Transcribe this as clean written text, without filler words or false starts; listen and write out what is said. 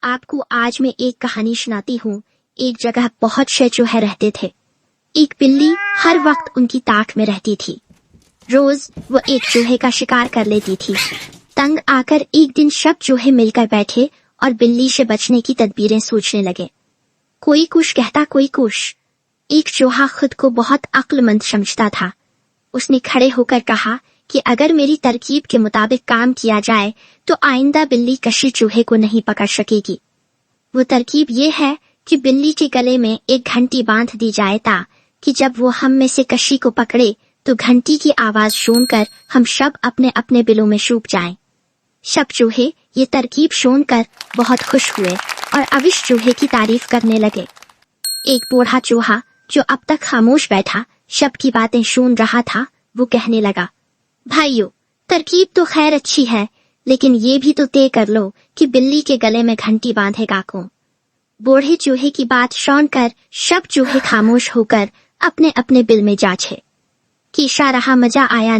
आपको आज मैं एक कहानी सुनाती हूँ। एक जगह बहुत से चूहे रहते थे। एक बिल्ली हर वक्त उनकी ताक में रहती थी। रोज वो एक चूहे का शिकार कर लेती थी। तंग आकर एक दिन सब चूहे मिलकर बैठे और बिल्ली से बचने की तदबीरें सोचने लगे। कोई कुछ कहता कोई कुछ। एक चूहा खुद को बहुत अक्लमंद समझता था। उसने खड़े होकर कहा कि अगर मेरी तरकीब के मुताबिक काम किया जाए तो आइंदा बिल्ली कशी चूहे को नहीं पकड़ सकेगी। वो तरकीब ये है कि बिल्ली के गले में एक घंटी बांध दी जाए ताकि जब वो हम में से कशी को पकड़े तो घंटी की आवाज सुनकर हम सब अपने अपने बिलों में छुप जाएं। सब चूहे ये तरकीब सुनकर बहुत खुश हुए और अविश चूहे की तारीफ करने लगे। एक बूढ़ा चूहा जो अब तक खामोश बैठा सबकी बातें सुन रहा था, वो कहने लगा, भाइयों, तरकीब तो खैर अच्छी है, लेकिन ये भी तो तय कर लो कि बिल्ली के गले में घंटी बांधेगा कौन। बूढ़े चूहे की बात सुनकर सब चूहे खामोश होकर अपने अपने बिल में जाचे। कैसा रहा, मजा आया?